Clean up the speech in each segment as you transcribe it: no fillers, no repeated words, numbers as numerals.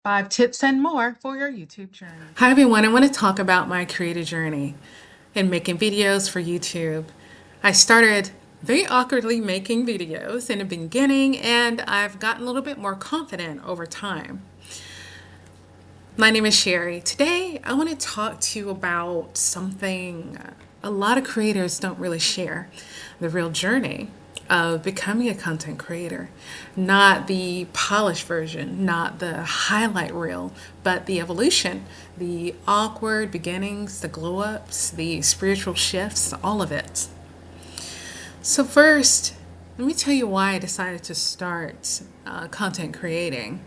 5 tips and more for your YouTube journey. Hi everyone, I want to talk about my creative journey in making videos for YouTube. I started very awkwardly making videos in the beginning and I've gotten a little bit more confident over time. My name is Sherry. Today I want to talk to you about something a lot of creators don't really share, the real journey of becoming a content creator. Not the polished version, not the highlight reel, but the evolution, the awkward beginnings, the glow ups, the spiritual shifts, all of it. So, first, let me tell you why I decided to start content creating.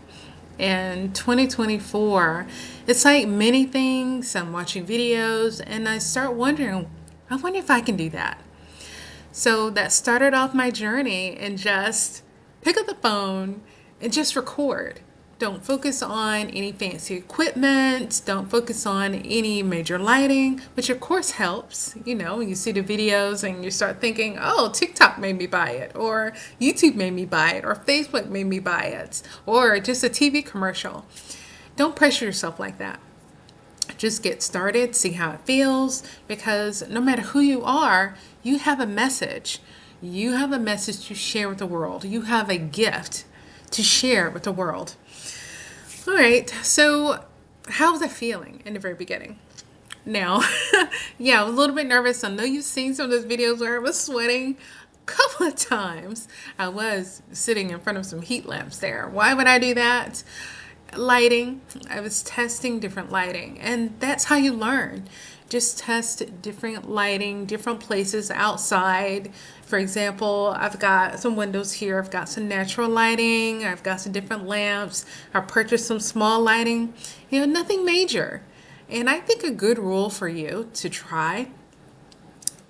In 2024, it's like many things. I'm watching videos and I start wondering, I wonder if I can do that. So that started off my journey and just pick up the phone and just record. Don't focus on any fancy equipment. Don't focus on any major lighting, which of course helps. You know, you see the videos and you start thinking, oh, TikTok made me buy it, or YouTube made me buy it, or Facebook made me buy it, or just a TV commercial. Don't pressure yourself like that. Just get started, see how it feels, because no matter who you are, you have a message. You have a message to share with the world. You have a gift to share with the world. All right, so how was I feeling in the very beginning? Now, yeah, I was a little bit nervous. I know you've seen some of those videos where I was sweating a couple of times. I was sitting in front of some heat lamps there. Why would I do that? Lighting. I was testing different lighting, and that's how you learn. Just test different lighting, different places outside. For example, I've got some windows here. I've got some natural lighting. I've got some different lamps. I purchased some small lighting. You know, nothing major. And I think a good rule for you to try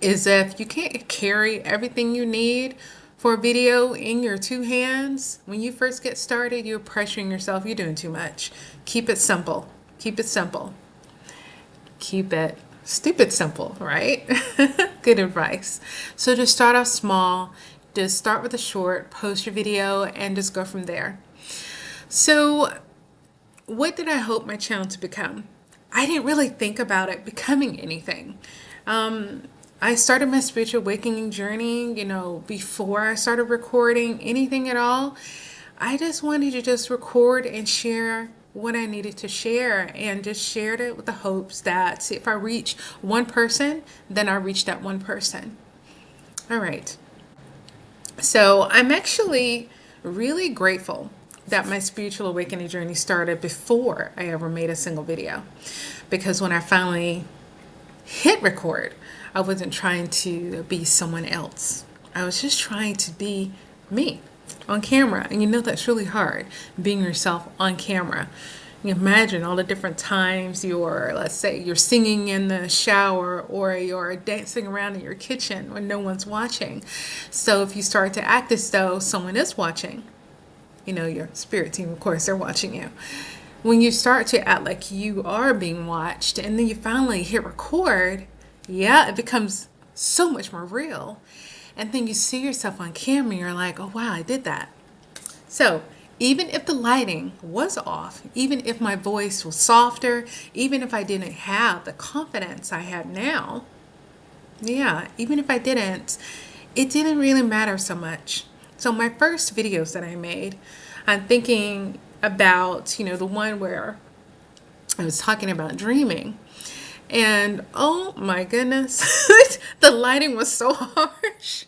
is if you can't carry everything you need for a video in your two hands, when you first get started, you're pressuring yourself. You're doing too much. Keep it simple. Keep it simple. Keep it stupid simple, right? Good advice. So just start off small. Just start with a short, post your video, and just go from there. So what did I hope my channel to become? I didn't really think about it becoming anything. I started my spiritual awakening journey, before I started recording anything at all. I just wanted to just record and share what I needed to share, and just shared it with the hopes that if I reach one person, then I reach that one person. All right. So I'm actually really grateful that my spiritual awakening journey started before I ever made a single video. Because when I finally hit record, I wasn't trying to be someone else. I was just trying to be me on camera. And that's really hard, being yourself on camera. You imagine all the different times let's say you're singing in the shower or you're dancing around in your kitchen when no one's watching. So if you start to act as though someone is watching, your spirit team, of course, they're watching you. When you start to act like you are being watched and then you finally hit record, yeah, it becomes so much more real. And then you see yourself on camera and you're like, oh wow, I did that. So even if the lighting was off, even if my voice was softer, even if I didn't have the confidence I have now, yeah, even if I didn't, it didn't really matter so much. So my first videos that I made, I'm thinking about, the one where I was talking about dreaming. And oh my goodness, the lighting was so harsh.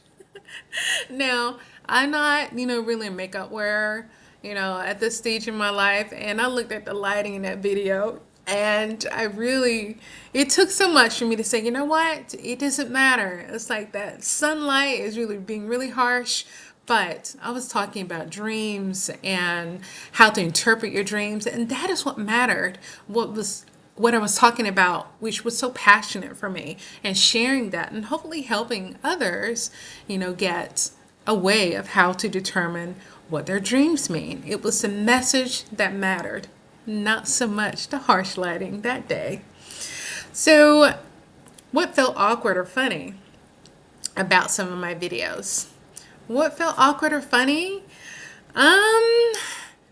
Now, I'm not, really a makeup wearer, at this stage in my life. And I looked at the lighting in that video and it took so much for me to say, you know what? It doesn't matter. It's like that sunlight is really being really harsh. But I was talking about dreams and how to interpret your dreams. And that is what mattered. What I was talking about, which was so passionate for me, and sharing that and hopefully helping others, get a way of how to determine what their dreams mean. It was the message that mattered, not so much the harsh lighting that day. So, what felt awkward or funny about some of my videos? What felt awkward or funny?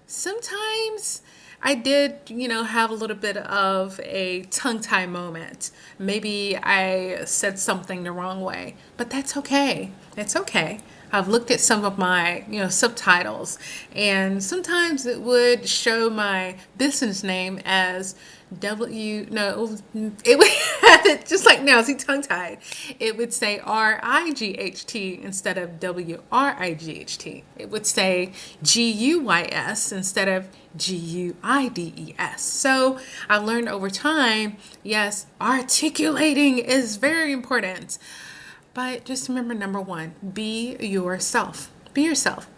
Sometimes I did, have a little bit of a tongue-tie moment. Maybe I said something the wrong way, but that's okay. It's okay. I've looked at some of my, subtitles, and sometimes it would show my business name as no, it would have it just like now, see, tongue-tied. It would say RIGHT instead of WRIGHT. It would say GUYS instead of GUIDES. So I learned over time, yes, articulating is very important. But just remember, number one, be yourself. Be yourself.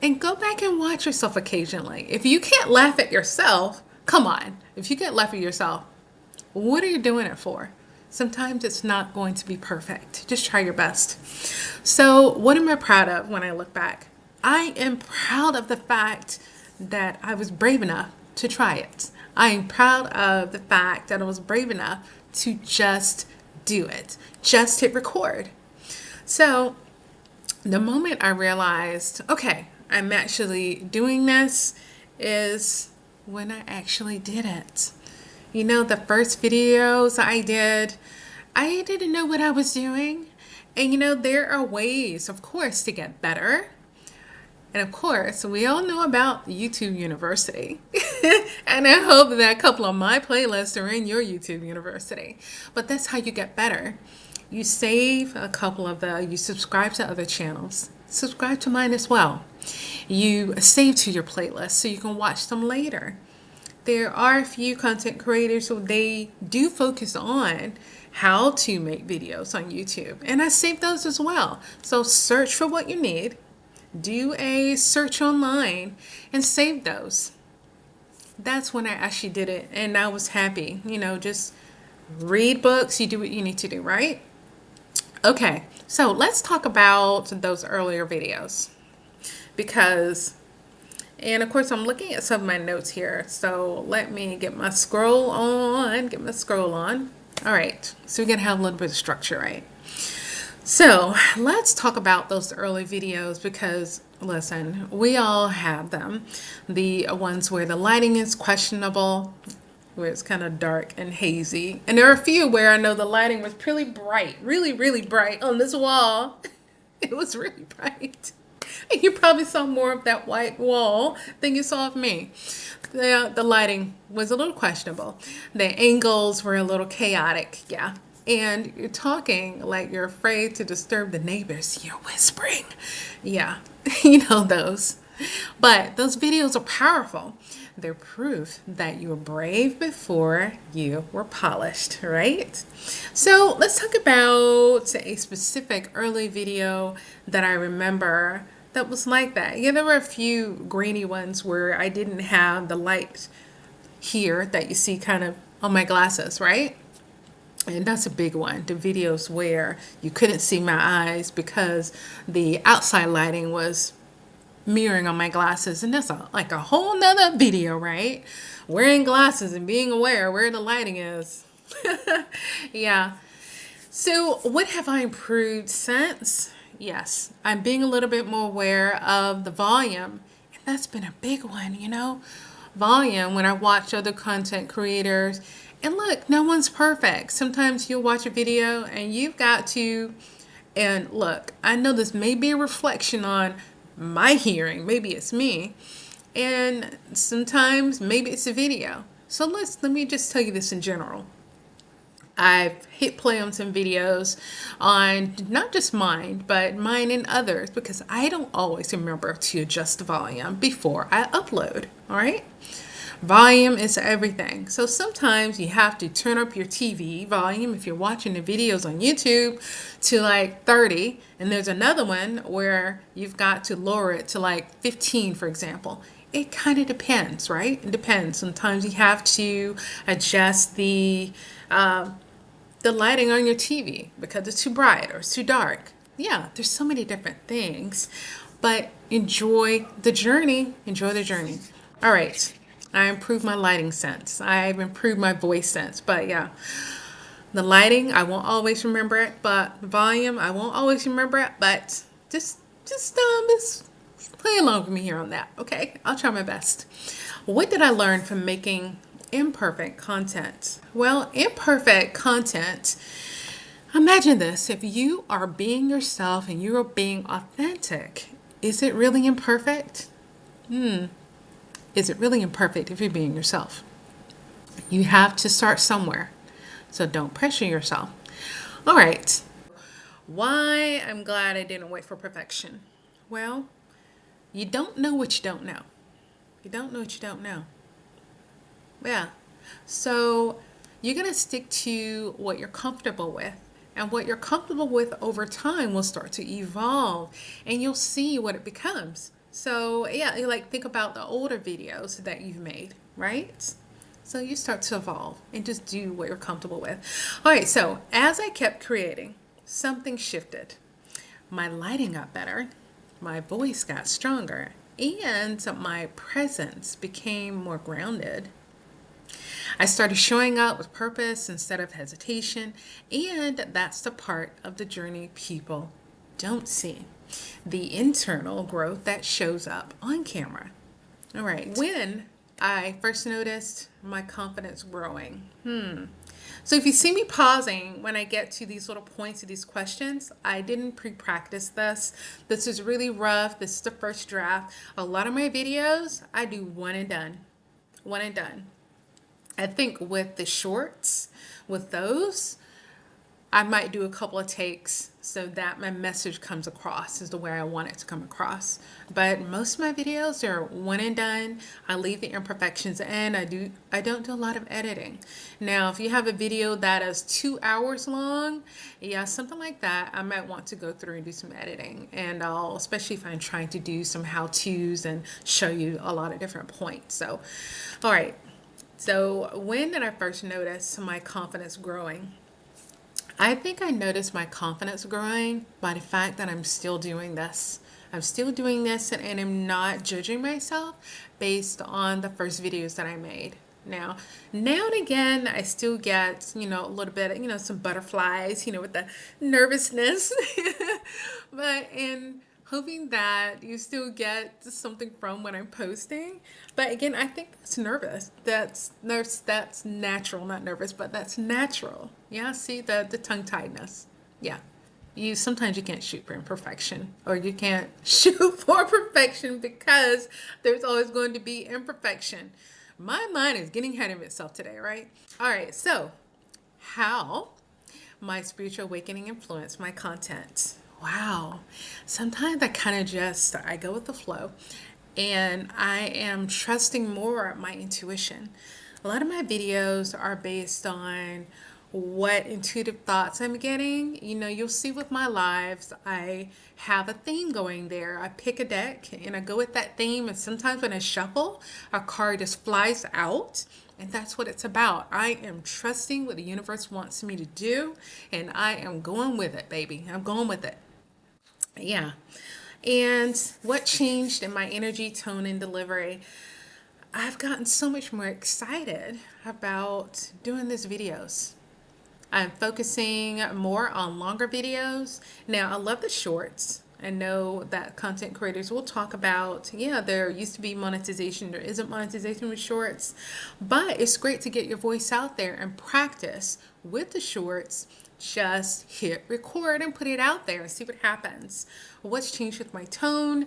And go back and watch yourself occasionally. If you can't laugh at yourself, come on. If you can't laugh at yourself, what are you doing it for? Sometimes it's not going to be perfect. Just try your best. So what am I proud of when I look back? I am proud of the fact that I was brave enough to try it. I am proud of the fact that I was brave enough to just do it. Just hit record. So the moment I realized, okay, I'm actually doing this is when I actually did it. The first videos I didn't know what I was doing. And there are ways, of course, to get better. And of course, we all know about YouTube University. And I hope that a couple of my playlists are in your YouTube University. But that's how you get better. You save a couple of you subscribe to other channels. Subscribe to mine as well. You save to your playlist so you can watch them later. There are a few content creators who they do focus on how to make videos on YouTube. And I save those as well. So search for what you need. Do a search online and save those. That's when I actually did it, and I was happy. Just read books, you do what you need to do, right? Okay, so let's talk about those earlier videos and of course I'm looking at some of my notes here, so let me get my scroll on. All right, so we're gonna have a little bit of structure, right? So let's talk about those early videos because, listen, we all have them. The ones where the lighting is questionable, where it's kind of dark and hazy. And there are a few where I know the lighting was pretty bright, really, really bright on this wall. It was really bright. And you probably saw more of that white wall than you saw of me. The lighting was a little questionable. The angles were a little chaotic, yeah. And you're talking like you're afraid to disturb the neighbors. You're whispering. Yeah, those. But those videos are powerful. They're proof that you were brave before you were polished, right? So let's talk about a specific early video that I remember that was like that. Yeah, there were a few grainy ones where I didn't have the light here that you see kind of on my glasses, right? And that's a big one. The videos where you couldn't see my eyes because the outside lighting was mirroring on my glasses. And that's like a whole nother video, right? Wearing glasses and being aware where the lighting is. Yeah. So what have I improved since? Yes, I'm being a little bit more aware of the volume. And that's been a big one, Volume when I watch other content creators. And look, no one's perfect. Sometimes you'll watch a video and you've got to, and look, I know this may be a reflection on my hearing. Maybe it's me. And sometimes maybe it's a video. So let me just tell you this in general. I've hit play on some videos on not just mine, but mine and others because I don't always remember to adjust the volume before I upload, all right? Volume is everything. So sometimes you have to turn up your TV volume if you're watching the videos on YouTube to like 30. And there's another one where you've got to lower it to like 15, for example. It kind of depends, right? It depends. Sometimes you have to adjust the lighting on your TV because it's too bright or it's too dark. Yeah, there's so many different things, but enjoy the journey. Enjoy the journey. All right. I improved my lighting sense. I've improved my voice sense. But yeah, the lighting, I won't always remember it. But volume, I won't always remember it. But just play along with me here on that, okay? I'll try my best. What did I learn from making imperfect content? Well, imperfect content, imagine this. If you are being yourself and you are being authentic, is it really imperfect? Is it really imperfect if you're being yourself? You have to start somewhere. So don't pressure yourself. All right. Why I'm glad I didn't wait for perfection. Well, you don't know what you don't know. You don't know what you don't know. Yeah. So you're going to stick to what you're comfortable with. And what you're comfortable with over time will start to evolve and you'll see what it becomes. So yeah, you like think about the older videos that you've made, right? So you start to evolve and just do what you're comfortable with. All right, so as I kept creating, something shifted. My lighting got better, my voice got stronger, and my presence became more grounded. I started showing up with purpose instead of hesitation, and that's the part of the journey people don't see. The internal growth that shows up on camera. All right. When I first noticed my confidence growing. So if you see me pausing when I get to these little points of these questions, I didn't pre-practice this. This is really rough. This is the first draft. A lot of my videos, I do one and done. One and done. I think with the shorts, with those, I might do a couple of takes so that my message comes across is the way I want it to come across. But most of my videos are one and done. I leave the imperfections in. I don't do a lot of editing. Now, if you have a video that is 2 hours long, yeah, something like that, I might want to go through and do some editing. And especially if I'm trying to do some how-tos and show you a lot of different points. So, all right. So when did I first notice my confidence growing? I think I noticed my confidence growing by the fact that I'm still doing this. I'm still doing this and I'm not judging myself based on the first videos that I made. Now and again, I still get, a little bit, some butterflies, with the nervousness. But in hoping that you still get something from what I'm posting. But again, I think that's nervous. That's natural, not nervous, but that's natural. Yeah, see the tongue tiedness. Yeah. Sometimes you can't shoot for imperfection or you can't shoot for perfection because there's always going to be imperfection. My mind is getting ahead of itself today, right? All right, so how my spiritual awakening influenced my content. Wow. Sometimes I go with the flow and I am trusting more my intuition. A lot of my videos are based on what intuitive thoughts I'm getting. You'll see with my lives, I have a theme going there. I pick a deck and I go with that theme. And sometimes when I shuffle, a card just flies out. And that's what it's about. I am trusting what the universe wants me to do. And I am going with it, baby. I'm going with it. Yeah. And what changed in my energy, tone, and delivery? I've gotten so much more excited about doing these videos. I'm focusing more on longer videos. Now, I love the shorts. I know that content creators will talk about, yeah, there used to be monetization. There isn't monetization with shorts. But it's great to get your voice out there and practice with the shorts. Just hit record and put it out there and see what happens. What's changed with my tone?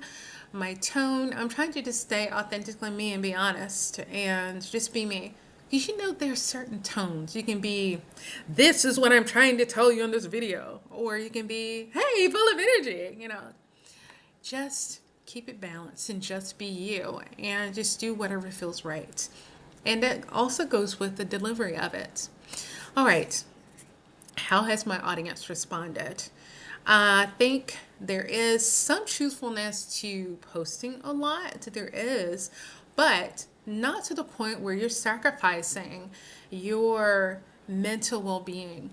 I'm trying to just stay authentically me and be honest and just be me. Because there's certain tones. You can be, this is what I'm trying to tell you in this video. Or you can be, hey, full of energy, Just keep it balanced and just be you. And just do whatever feels right. And that also goes with the delivery of it. All right. How has my audience responded? I think there is some truthfulness to posting a lot. There is. But not to the point where you're sacrificing your mental well-being.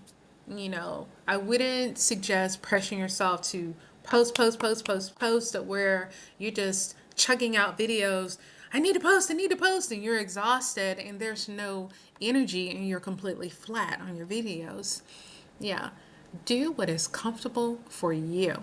I wouldn't suggest pressuring yourself to post where you're just chugging out videos. I need to post, and you're exhausted and there's no energy and you're completely flat on your videos. Yeah. Do what is comfortable for you.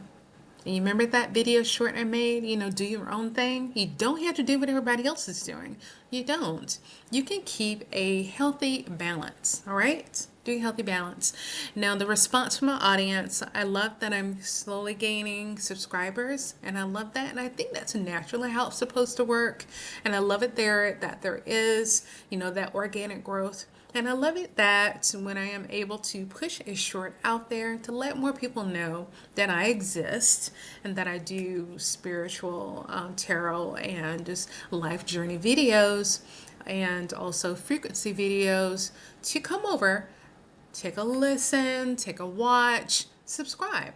And you remember that video short I made, do your own thing? You don't have to do what everybody else is doing. You don't. You can keep a healthy balance, all right? Do a healthy balance. Now, the response from my audience, I love that I'm slowly gaining subscribers, and I love that, and I think that's naturally how it's supposed to work. And I love it that there is, that organic growth. And I love it that when I am able to push a short out there to let more people know that I exist and that I do spiritual tarot and just life journey videos and also frequency videos, to come over, take a listen, take a watch, subscribe.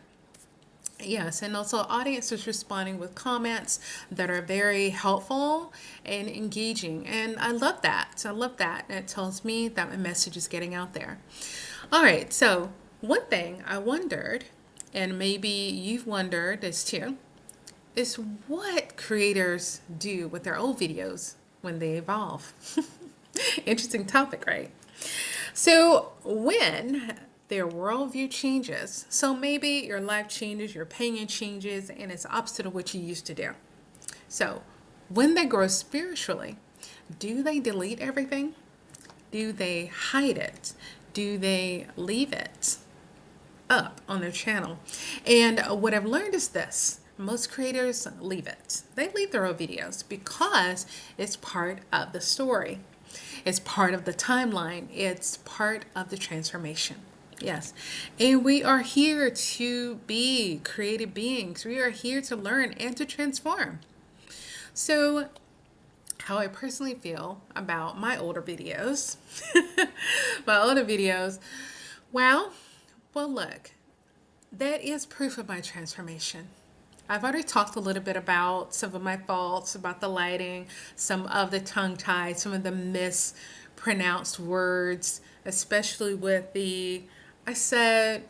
Yes, and also audience is responding with comments that are very helpful and engaging. And I love that. I love that. It tells me that my message is getting out there. All right, so one thing I wondered, and maybe you've wondered this too, is what creators do with their old videos when they evolve. Interesting topic, right? So when their worldview changes, so maybe your life changes, your opinion changes, and it's opposite of what you used to do. So when they grow spiritually, do they delete everything? Do they hide it? Do they leave it up on their channel? And what I've learned is this. Most creators leave it. They leave their old videos because it's part of the story. It's part of the timeline. It's part of the transformation. Yes. And we are here to be creative beings. We are here to learn and to transform. So, how I personally feel about my older videos, well, look, that is proof of my transformation. I've already talked a little bit about some of my faults, about the lighting, some of the tongue tied, some of the mispronounced words, especially with I said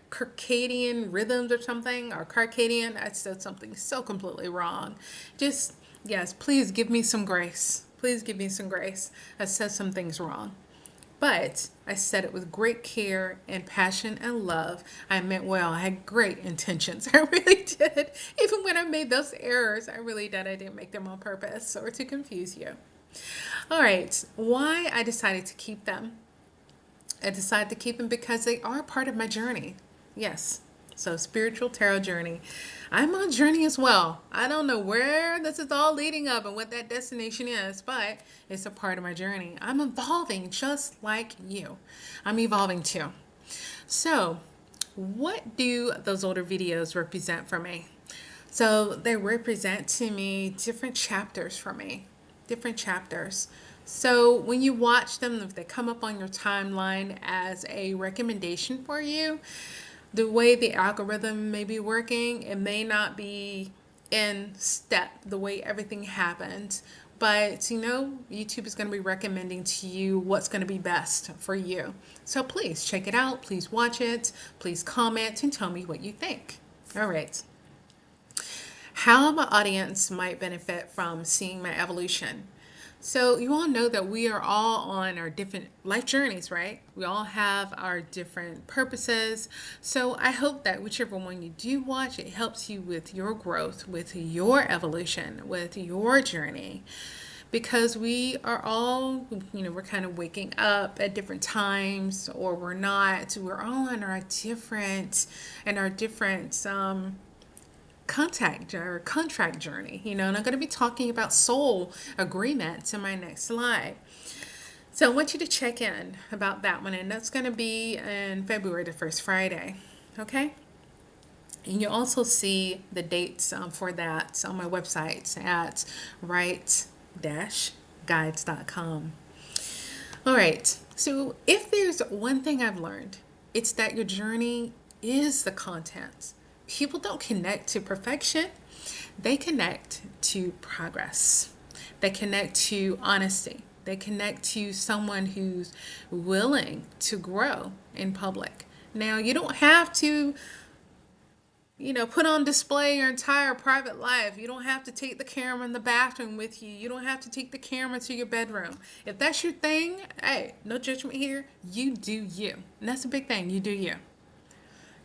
circadian rhythms or something, or Carcadian. I said something so completely wrong. Just, yes, please give me some grace. Please give me some grace. I said some things wrong. But I said it with great care and passion and love. I meant well. I had great intentions. I really did. Even when I made those errors, I really did. I didn't make them on purpose or to confuse you. All right. Why I decided to keep them? I decided to keep them because they are part of my journey. Yes. So, spiritual tarot journey. I'm on a journey as well. I don't know where this is all leading up and what that destination is, but it's a part of my journey. I'm evolving just like you. I'm evolving too. So, what do those older videos represent for me? So, they represent to me different chapters for me, different chapters. So when you watch them, if they come up on your timeline as a recommendation for you, the way the algorithm may be working, it may not be in step the way everything happened. But YouTube is going to be recommending to you what's going to be best for you. So please check it out. Please watch it. Please comment and tell me what you think. All right. How my audience might benefit from seeing my evolution. So you all know that we are all on our different life journeys, right? We all have our different purposes. So I hope that whichever one you do watch, it helps you with your growth, with your evolution, with your journey. Because we are all, we're kind of waking up at different times, or we're not. We're all on our different contract journey, and I'm going to be talking about soul agreements in my next slide. So I want you to check in about that one, and that's going to be in February, the first Friday. Okay? And you'll also see the dates for that on my website at wright-guides.com. All right. So if there's one thing I've learned, it's that your journey is the content. People don't connect to perfection. They connect to progress. They connect to honesty. They connect to someone who's willing to grow in public. Now, you don't have to, put on display your entire private life. You don't have to take the camera in the bathroom with you. You don't have to take the camera to your bedroom. If that's your thing, hey, no judgment here. You do you. And that's a big thing. You do you.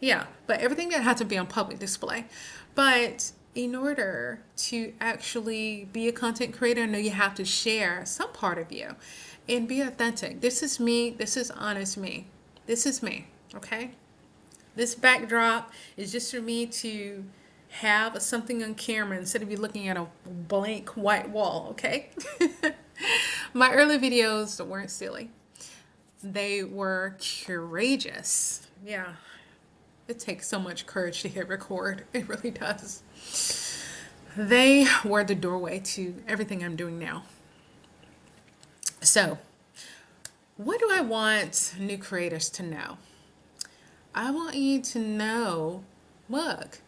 Yeah, but everything that has to be on public display. But in order to actually be a content creator, I know you have to share some part of you and be authentic. This is me. This is honest me. This is me. Okay. This backdrop is just for me to have something on camera instead of you looking at a blank white wall. Okay. My early videos weren't silly. They were courageous. Yeah. It takes so much courage to hit record. It really does. They were the doorway to everything I'm doing now. So, what do I want new creators to know? I want you to know, look,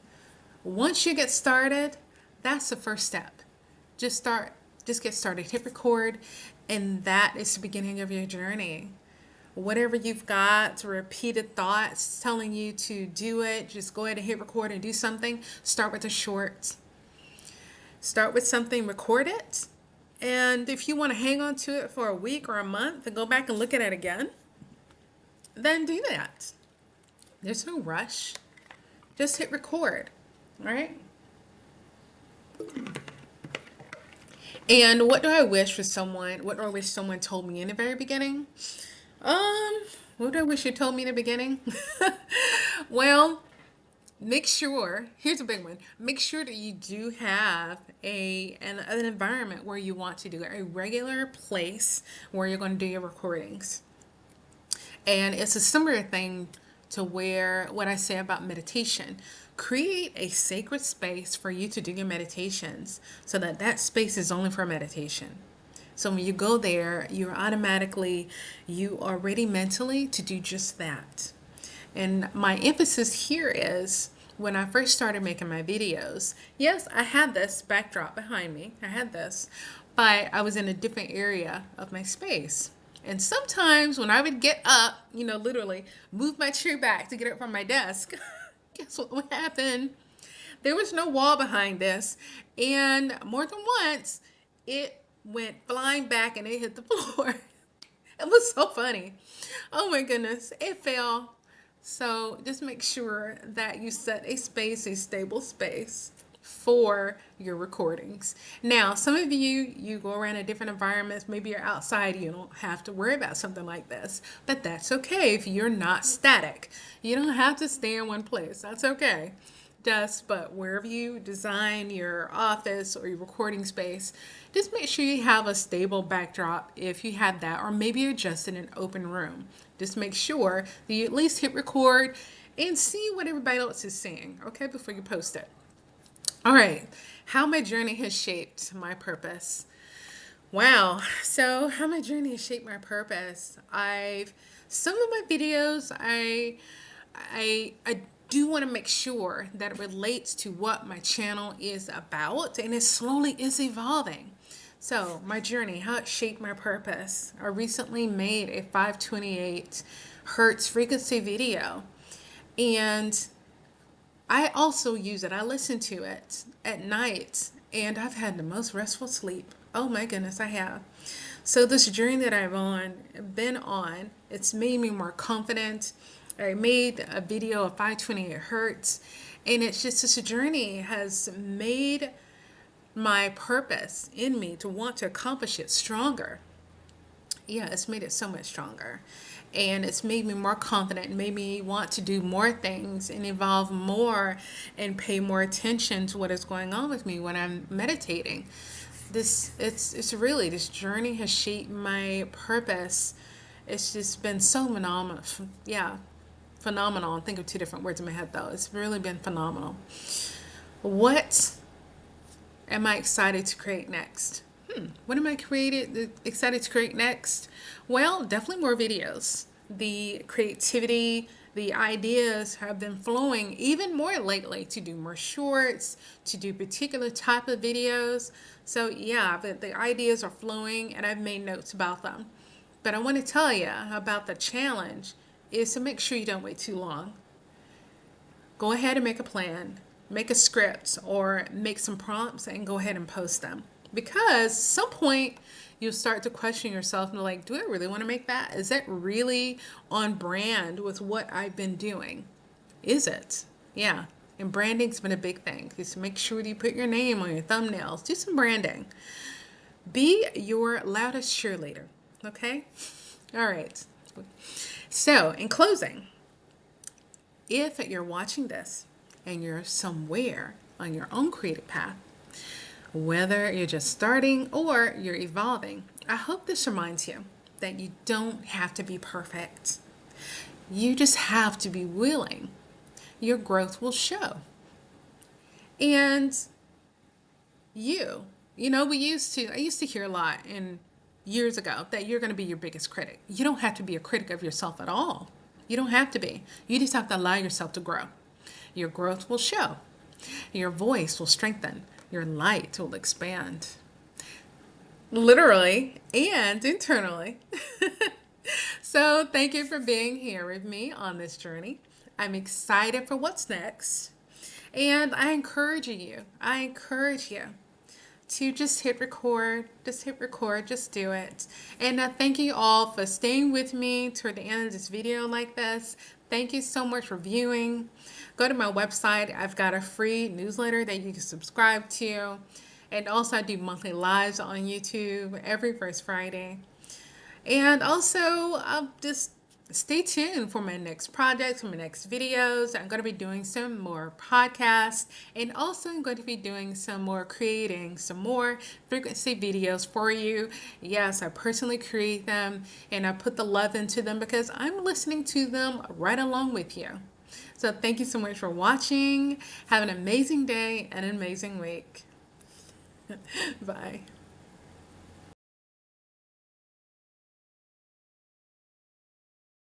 once you get started, that's the first step. Just start, just get started, hit record, and that is the beginning of your journey. Whatever you've got, repeated thoughts telling you to do it, just go ahead and hit record and do something. Start with a short. Start with something, record it. And if you want to hang on to it for a week or a month and go back and look at it again, then do that. There's no rush. Just hit record, all right? And what do I wish for someone? What do I wish someone told me in the very beginning? What do I wish you told me in the beginning? Well, make sure, here's a big one, make sure that you do have an environment where you want to do it, a regular place where you're going to do your recordings. And it's a similar thing to where what I say about meditation. Create a sacred space for you to do your meditations so that that space is only for meditation. So when you go there, you are ready mentally to do just that. And my emphasis here is when I first started making my videos, yes, I had this backdrop behind me. I had this, but I was in a different area of my space. And sometimes when I would get up, literally move my chair back to get up from my desk, guess what would happen? There was no wall behind this. And more than once, it went flying back and it hit the floor. It was so funny. Oh my goodness, it fell. So just make sure that you set a space, a stable space for your recordings. Now, some of you go around in different environments. Maybe you're outside. You don't have to worry about something like this, but that's okay if you're not static. You don't have to stay in one place. That's okay. But wherever you design your office or your recording space, just make sure you have a stable backdrop if you have that, or maybe you're just in an open room. Just make sure that you at least hit record and see what everybody else is seeing, okay, before you post it. All right, how my journey has shaped my purpose. Wow, so how my journey has shaped my purpose. Some of my videos, I do want to make sure that it relates to what my channel is about, and it slowly is evolving. So my journey, how it shaped my purpose. I recently made a 528 hertz frequency video, and I also use it. I listen to it at night, and I've had the most restful sleep. Oh my goodness, I have. So this journey that I've been on, it's made me more confident. I made a video of 528 hertz, and it's just this journey has made my purpose in me to want to accomplish it stronger. Yeah, it's made it so much stronger. And it's made me more confident and made me want to do more things and evolve more and pay more attention to what is going on with me when I'm meditating. This journey has shaped my purpose. It's just been so phenomenal. Yeah, phenomenal. I think of two different words in my head though. It's really been phenomenal. What am I excited to create next? What am I excited to create next? Well, definitely more videos. The creativity, the ideas have been flowing even more lately to do more shorts, to do particular type of videos. So yeah, the ideas are flowing and I've made notes about them. But I want to tell you about the challenge is to make sure you don't wait too long. Go ahead and make a plan, make a script, or make some prompts and go ahead and post them. Because at some point you'll start to question yourself and like, do I really want to make that? Is that really on brand with what I've been doing? is it? Yeah. And branding's been a big thing. Just make sure that you put your name on your thumbnails. Do some branding. Be your loudest cheerleader. Okay? All right. So, in closing, if you're watching this and you're somewhere on your own creative path, whether you're just starting or you're evolving, I hope this reminds you that you don't have to be perfect. You just have to be willing. Your growth will show. And I used to hear a lot years ago that you're going to be your biggest critic. You don't have to be a critic of yourself at all. You don't have to be. You just have to allow yourself to grow. Your growth will show. Your voice will strengthen. Your light will expand. Literally and internally. So thank you for being here with me on this journey. I'm excited for what's next. And I encourage you to just hit record, just do it. And thank you all for staying with me toward the end of this video like this. Thank you so much for viewing. Go to my website. I've got a free newsletter that you can subscribe to. And also I do monthly lives on YouTube every first Friday. And also, just stay tuned for my next projects, for my next videos. I'm going to be doing some more podcasts, and also I'm going to be doing creating some more frequency videos for you. Yes, I personally create them, and I put the love into them because I'm listening to them right along with you. So thank you so much for watching. Have an amazing day and an amazing week. Bye.